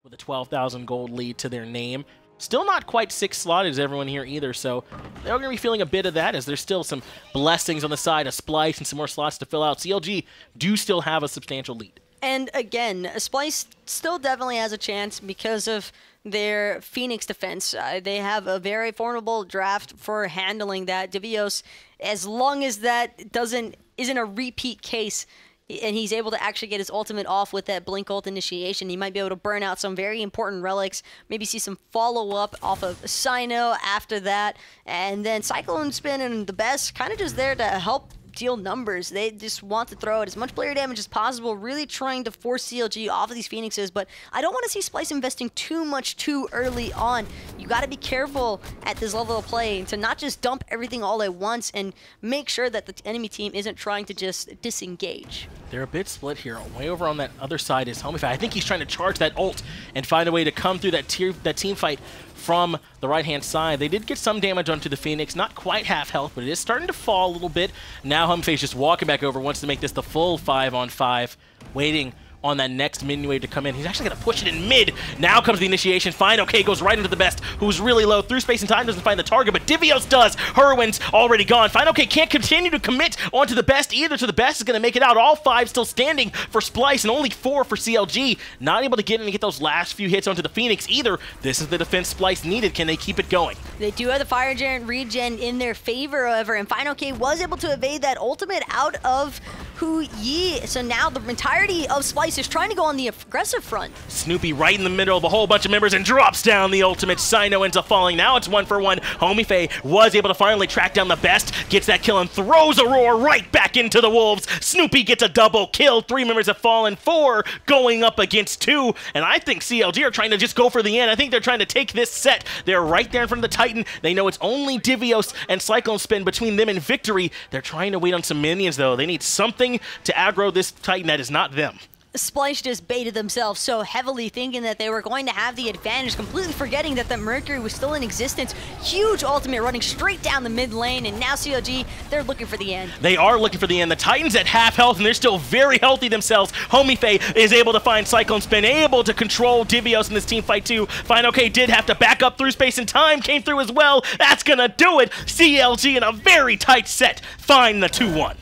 with a 12,000 gold lead to their name. Still not quite 6 slotted as everyone here either, so they're going to be feeling a bit of that as there's still some blessings on the side of Splyce and some more slots to fill out. CLG do still have a substantial lead. And again, Splyce still definitely has a chance because of their Phoenix defense. They have a very formidable draft for handling that. Divios, as long as that isn't a repeat case, and he's able to actually get his ultimate off with that blink ult initiation. He might be able to burn out some very important relics, maybe see some follow-up off of Cyno after that, and then CycloneSpin and TheBest kind of just there to help deal numbers. They just want to throw out as much player damage as possible, really trying to force CLG off of these Phoenixes, but I don't want to see Splyce investing too much too early on. You got to be careful at this level of play to not just dump everything all at once and make sure that the enemy team isn't trying to just disengage. They're a bit split here. Way over on that other side is Homiefe. I think he's trying to charge that ult and find a way to come through that team fight from the right-hand side. They did get some damage onto the Phoenix, not quite half health, but it is starting to fall a little bit. Now Homiefe's just walking back over, wants to make this the full 5-on-5, waiting on that next minion wave to come in. He's actually going to push it in mid. Now comes the initiation. fineokay goes right into TheBest, who's really low. Through space and time doesn't find the target, but Divios does. Hurriwind's already gone. fineokay can't continue to commit onto TheBest either, so TheBest is going to make it out. All 5 still standing for Splyce and only 4 for CLG. Not able to get in and get those last few hits onto the Phoenix either. This is the defense Splyce needed. Can they keep it going? They do have the Fire Giant regen in their favor, however, and fineokay was able to evade that ultimate out of Hurriwind. So now the entirety of Splyce is trying to go on the aggressive front. Snoopy right in the middle of a whole bunch of members and drops down the ultimate. Cyno ends up falling. Now it's 1-for-1. Homiefe was able to finally track down TheBest, gets that kill and throws Aror right back into the wolves. Snoopy gets a double kill. 3 members have fallen, 4 going up against 2. And I think CLG are trying to just go for the end. I think they're trying to take this set. They're right there in front of the Titan. They know it's only Divios and CycloneSpin between them and victory. They're trying to wait on some minions, though. They need something to aggro this Titan that is not them. Splyce just baited themselves so heavily, thinking that they were going to have the advantage, completely forgetting that the Mercury was still in existence. Huge ultimate running straight down the mid lane, and now CLG, they're looking for the end. They are looking for the end. The Titan's at half health, and they're still very healthy themselves. Homiefe is able to find CycloneSpin, able to control Divios in this team fight too. fineokay did have to back up through space, and time came through as well. That's gonna do it. CLG in a very tight set find the 2-1.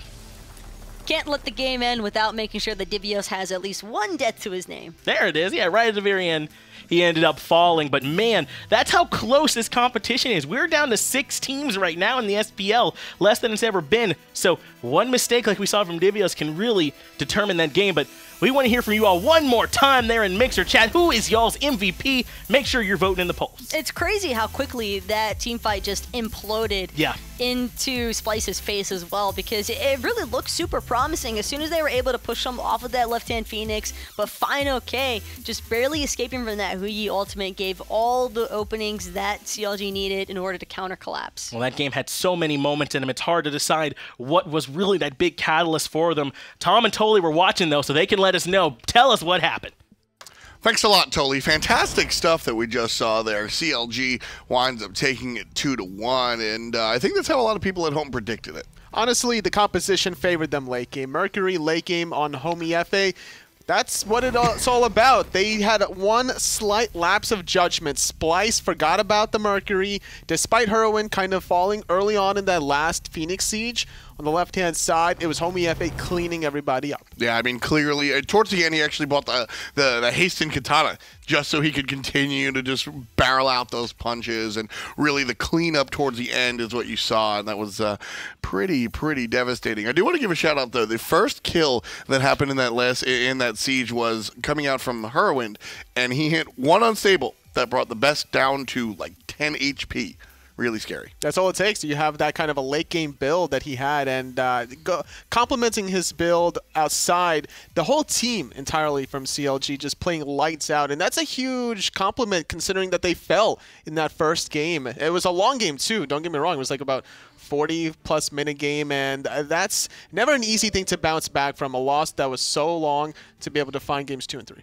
Can't let the game end without making sure that Divios has at least 1 death to his name. There it is. Yeah, right at the very end, he ended up falling. But man, that's how close this competition is. We're down to 6 teams right now in the SPL, less than it's ever been. So one mistake like we saw from Divios can really determine that game. But we want to hear from you all one more time there in Mixer Chat. Who is y'all's MVP? Make sure you're voting in the polls. It's crazy how quickly that team fight just imploded into Splyce's face as well, because it really looked super promising as soon as they were able to push them off of that left-hand Phoenix. But fineokay just barely escaping from that Hurriwind ultimate gave all the openings that CLG needed in order to counter collapse. Well, that game had so many moments in them, it's hard to decide what was really that big catalyst for them. Tom and Tolly were watching, though, so they can let us know. Tell us what happened. Thanks a lot, Tolly. Fantastic stuff that we just saw there. CLG winds up taking it 2-1, and I think that's how a lot of people at home predicted it. Honestly, the composition favored them late game. Mercury late game on Homiefe. That's what it's all about. They had 1 slight lapse of judgment. Splyce forgot about the Mercury, despite Hurriwind kind of falling early on in that last Phoenix siege. On the left-hand side, it was Homiefe cleaning everybody up. Yeah, I mean, clearly, towards the end, he actually bought the hasten katana just so he could continue to just barrel out those punches, and really the cleanup towards the end is what you saw, and that was pretty devastating. I do want to give a shout-out, though. The first kill that happened in that siege was coming out from Hurriwind, and he hit 1 unstable that brought TheBest down to, like, 10 HP. Really scary. That's all it takes. You have that kind of a late game build that he had, and complementing his build outside, the whole team entirely from CLG just playing lights out, and that's a huge compliment considering that they fell in that first game. It was a long game too, don't get me wrong. It was like about 40+ minute game, and that's never an easy thing to bounce back from, a loss that was so long, to be able to find games 2 and 3.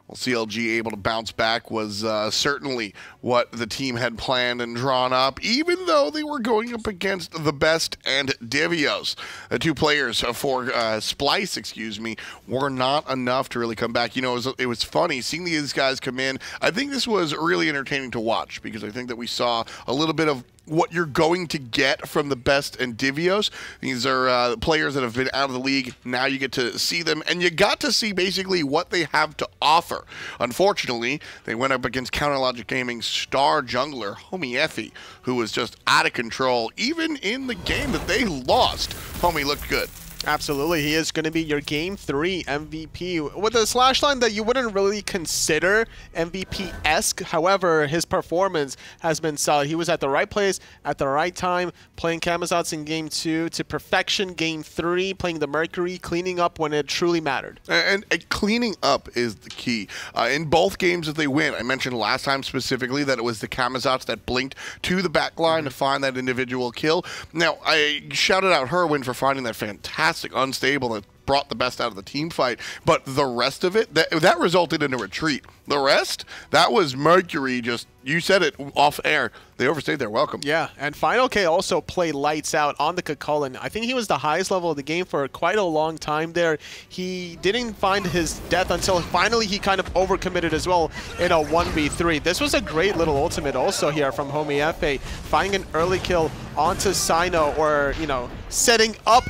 Well, CLG able to bounce back was certainly what the team had planned and drawn up, even though they were going up against TheBest and Divios. The 2 players for Splyce, were not enough to really come back. You know, it was funny seeing these guys come in. I think this was really entertaining to watch, because I think that we saw a little bit of what you're going to get from TheBest and Divios. These are players that have been out of the league. Now you get to see them, and you got to see basically what they have to offer. Unfortunately, they went up against CLGaming's star jungler, Homiefe, who was just out of control. Even in the game that they lost, Homie looked good. Absolutely, he is going to be your Game 3 MVP with a slash line that you wouldn't really consider MVP-esque. However, his performance has been solid. He was at the right place at the right time, playing Camazotz in Game 2 to perfection. Game 3, playing the Mercury, cleaning up when it truly mattered. And cleaning up is the key. In both games that they win, I mentioned last time specifically that it was the Camazotz that blinked to the back line to find that individual kill. Now, I shouted out Hurriwind for finding that fantastic unstable that brought the best out of the team fight, but the rest of it, that resulted in a retreat. The rest, that was Mercury just, you said it off air, they overstayed their welcome. Yeah, and fineokay also played lights out on the Chulainn. I think he was the highest level of the game for quite a long time there. He didn't find his death until finally he kind of overcommitted as well in a 1v3. This was a great little ultimate also here from Homiefe, finding an early kill onto Cyno, or, you know, setting up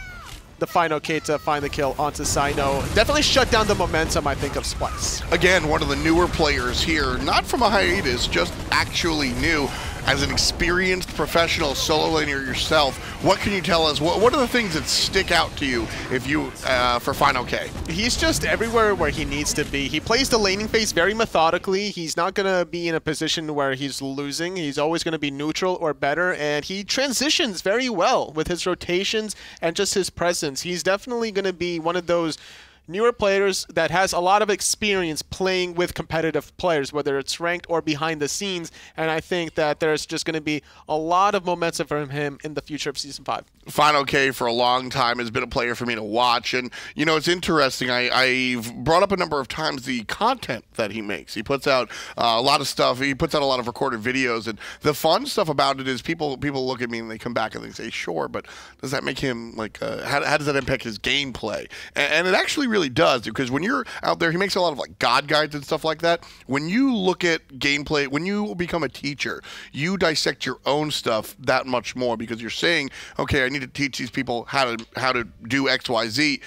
the fineokay to find the kill onto Cyno. Definitely shut down the momentum, I think, of Splyce. Again, one of the newer players here, not from a hiatus, just actually new. As an experienced professional solo laner yourself, what can you tell us? What are the things that stick out to you if you for fineokay? He's just everywhere where he needs to be. He plays the laning phase very methodically. He's not going to be in a position where he's losing. He's always going to be neutral or better, and he transitions very well with his rotations and just his presence. He's definitely going to be one of those newer players that has a lot of experience playing with competitive players, whether it's ranked or behind the scenes, and I think that there's just going to be a lot of momentum from him in the future of Season 5. fineokay for a long time has been a player for me to watch, and you know, it's interesting. I've brought up a number of times the content that he makes. He puts out a lot of stuff. He puts out a lot of recorded videos, and the fun stuff about it is people look at me and they come back and they say, sure, but does that make him like how does that impact his gameplay? And it actually really does, because when you're out there, he makes a lot of like god guides and stuff like that. When you look at gameplay, when you become a teacher, you dissect your own stuff that much more, because you're saying, okay, I need to teach these people how to do XYZ.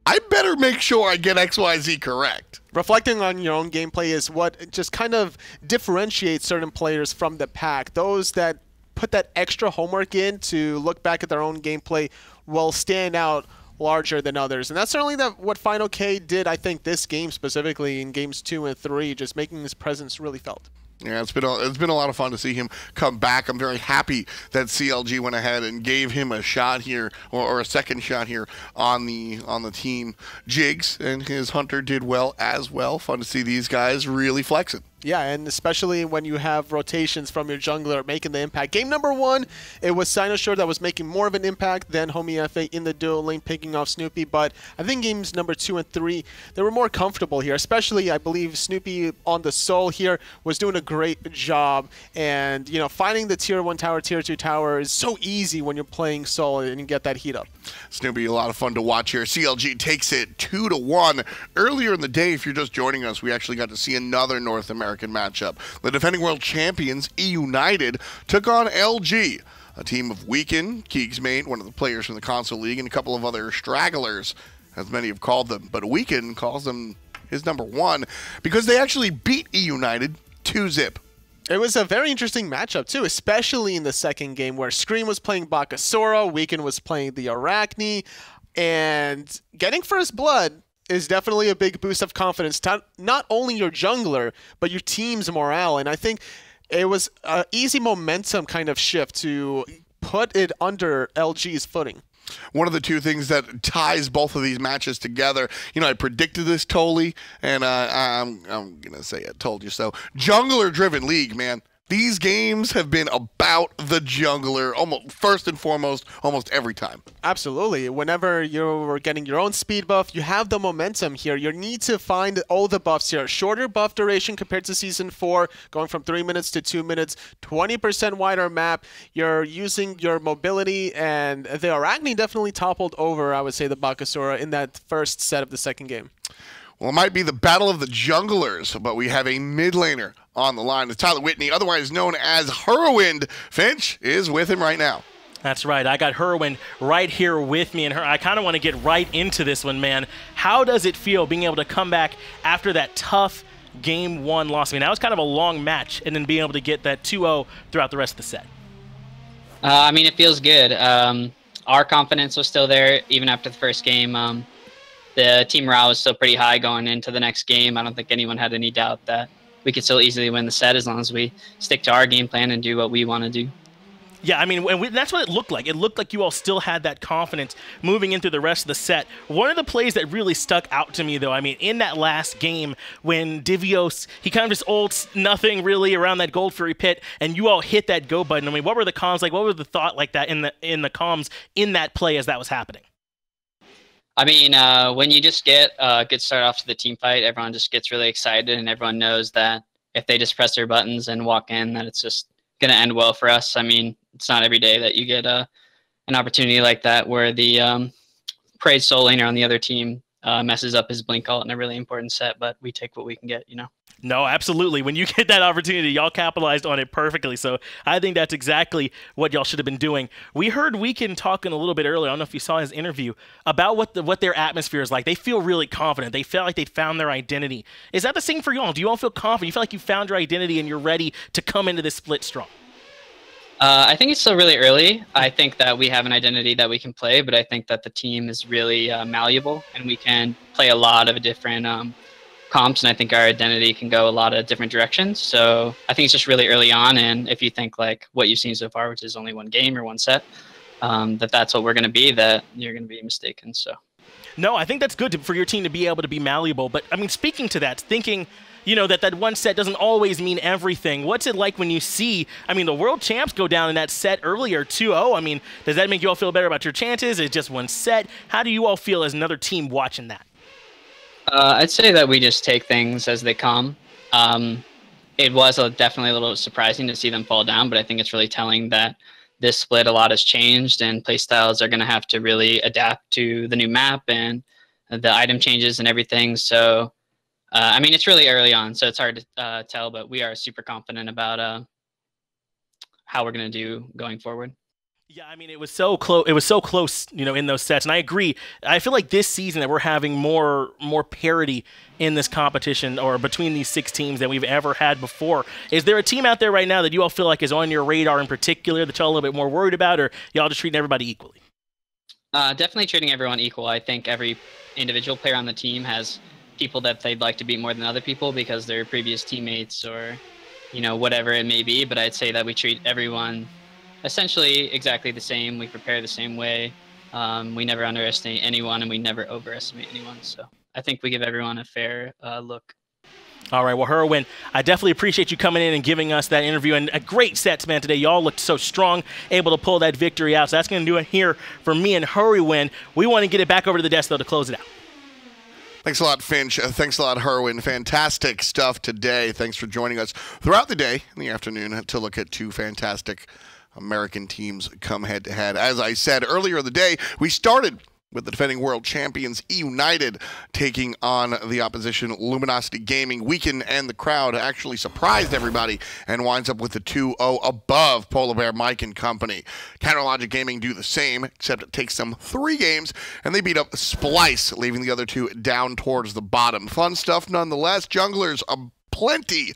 I better make sure I get XYZ correct. Reflecting on your own gameplay is what just kind of differentiates certain players from the pack. Those that put that extra homework in to look back at their own gameplay will stand out larger than others, and that's certainly what fineokay did, I think, this game specifically in games 2 and 3, just making his presence really felt. Yeah, it's been a lot of fun to see him come back. I'm very happy that CLG went ahead and gave him a shot here, or a second shot here on the team. Jigz and his hunter did well as well. Fun to see these guys really flexing. Yeah, and especially when you have rotations from your jungler making the impact. Game number 1, it was Cyno that was making more of an impact than Homiefe in the duo lane, picking off Snoopy. But I think games number 2 and 3, they were more comfortable here. Especially, I believe, Snoopy on the Soul here was doing a great job. And, you know, finding the tier 1 tower, tier 2 tower is so easy when you're playing Soul and you get that heat up. Snoopy, a lot of fun to watch here. CLG takes it 2-1. Earlier in the day, if you're just joining us, we actually got to see another North American matchup. The defending world champions, E-United, took on LG, a team of Weekend, Keeg's mate, one of the players from the console league, and a couple of other stragglers, as many have called them. But Weekend calls them his number 1 because they actually beat E-United 2-0. It was a very interesting matchup, too, especially in the second game where Scream was playing Bakasura, Weekend was playing the Arachne, and getting first blood is definitely a big boost of confidence to not only your jungler, but your team's morale. And I think it was an easy momentum kind of shift to put it under LG's footing. One of the two things that ties both of these matches together, you know, I predicted this totally, and I'm going to say it, told you so. Jungler-driven league, man. These games have been about the jungler, almost first and foremost, almost every time. Absolutely. Whenever you're getting your own speed buff, you have the momentum here. You need to find all the buffs here. Shorter buff duration compared to Season 4, going from 3 minutes to 2 minutes, 20% wider map. You're using your mobility, and the Arachne definitely toppled over, I would say, the Bakasura in that first set of the second game. Well, it might be the battle of the junglers, but we have a mid laner on the line. It's Tyler Whitney, otherwise known as Hurriwind. Finch is with him right now. That's right. I got Hurriwind right here with me, and I kind of want to get right into this one, man. How does it feel being able to come back after that tough Game 1 loss? I mean, that was kind of a long match, and then being able to get that 2-0 throughout the rest of the set. I mean, it feels good. our confidence was still there even after the first game. The team morale was still pretty high going into the next game. I don't think anyone had any doubt that we could still easily win the set as long as we stick to our game plan and do what we want to do. Yeah, I mean, that's what it looked like. It looked like you all still had that confidence moving into the rest of the set. One of the plays that really stuck out to me, though, I mean, in that last game when Divios, he kind of just ults nothing really around that Gold Fury pit, and you all hit that go button. I mean, what were the comms like? What was the thought like that in the comms in that play as that was happening? I mean, when you just get a good start off to the team fight, everyone just gets really excited, and everyone knows that if they just press their buttons and walk in, that it's just going to end well for us. I mean, it's not every day that you get an opportunity like that where the praised soul laner on the other team messes up his blink ult in a really important set, but we take what we can get, you know? No, absolutely. When you get that opportunity, y'all capitalized on it perfectly. So I think that's exactly what y'all should have been doing. We heard Weekend talking a little bit earlier, I don't know if you saw his interview, about what their atmosphere is like. They feel really confident. They feel like they found their identity. Is that the same for y'all? Do you all feel confident? You feel like you found your identity and you're ready to come into this split strong? I think it's still really early. I think that we have an identity that we can play, but I think that the team is really malleable and we can play a lot of different comps, and I think our identity can go a lot of different directions. So I think it's just really early on, and if you think like what you've seen so far, which is only one game or one set, that's what we're going to be, that you're going to be mistaken. So. No, I think that's good for your team to be able to be malleable. But, I mean, speaking to that, thinking, you know, that one set doesn't always mean everything. What's it like when you see, I mean, the world champs go down in that set earlier 2-0? I mean, does that make you all feel better about your chances? It's just one set. How do you all feel as another team watching that? I'd say that we just take things as they come. It was definitely a little surprising to see them fall down, but I think it's really telling that this split, a lot has changed, and playstyles are going to have to really adapt to the new map and the item changes and everything. So, I mean, it's really early on, so it's hard to tell, but we are super confident about how we're going to do going forward. Yeah, I mean, it was so close. It was so close, you know, in those sets. And I agree. I feel like this season that we're having more parity in this competition, or between these 6 teams, than we've ever had before. Is there a team out there right now that you all feel like is on your radar in particular that y'all a little bit more worried about, or y'all just treating everybody equally? Definitely treating everyone equal. I think every individual player on the team has people that they'd like to beat more than other people because they're previous teammates or, you know, whatever it may be. But I'd say that we treat everyone essentially exactly the same. We prepare the same way. We never underestimate anyone, and we never overestimate anyone. So I think we give everyone a fair look. All right, well, Hurriwind, I definitely appreciate you coming in and giving us that interview. And a great sets, man, today. Y'all looked so strong, able to pull that victory out. So that's going to do it here for me and Hurriwind. We want to get it back over to the desk, though, to close it out. Thanks a lot, Finch. Thanks a lot, Hurriwind. Fantastic stuff today. Thanks for joining us throughout the day in the afternoon to look at 2 fantastic American teams come head-to-head. As I said earlier in the day, we started with the defending world champions United taking on the opposition Luminosity Gaming. Weekend and the crowd actually surprised everybody and winds up with the 2-0 above Polar Bear Mike and company. Counterlogic Gaming do the same, except it takes them 3 games, and they beat up Splyce, leaving the other 2 down towards the bottom. Fun stuff nonetheless. Junglers plenty,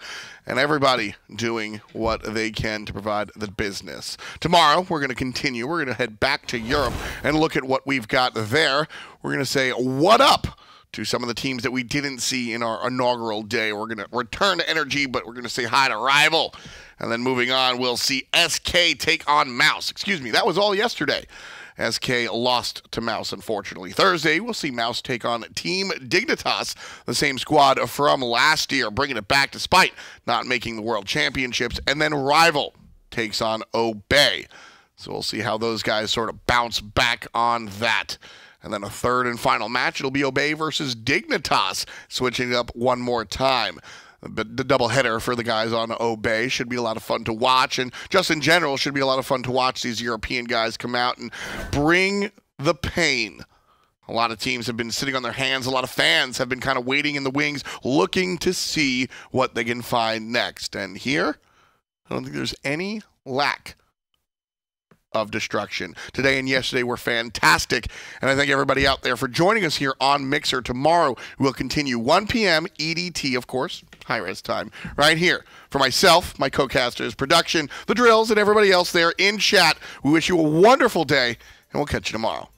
and everybody doing what they can to provide the business. Tomorrow, we're going to continue. We're going to head back to Europe and look at what we've got there. We're going to say what up to some of the teams that we didn't see in our inaugural day. We're going to return to Energy, but we're going to say hi to Rival. And then moving on, we'll see SK take on Mouse. Excuse me, that was all yesterday. SK lost to Mouse, unfortunately. Thursday, we'll see Mouse take on Team Dignitas, the same squad from last year, bringing it back despite not making the World Championships. And then Rival takes on Obey. So we'll see how those guys sort of bounce back on that. And then a third and final match, it'll be Obey versus Dignitas, switching it up one more time. But the doubleheader for the guys on Obey should be a lot of fun to watch. And just in general, should be a lot of fun to watch these European guys come out and bring the pain. A lot of teams have been sitting on their hands. A lot of fans have been kind of waiting in the wings, looking to see what they can find next. And here, I don't think there's any lack of destruction. Today and yesterday were fantastic, and I thank everybody out there for joining us here on Mixer. Tomorrow we'll continue 1 p.m. EDT, of course, hi-rez time, right here. For myself, my co-casters, production, the drills, and everybody else there in chat, we wish you a wonderful day, and we'll catch you tomorrow.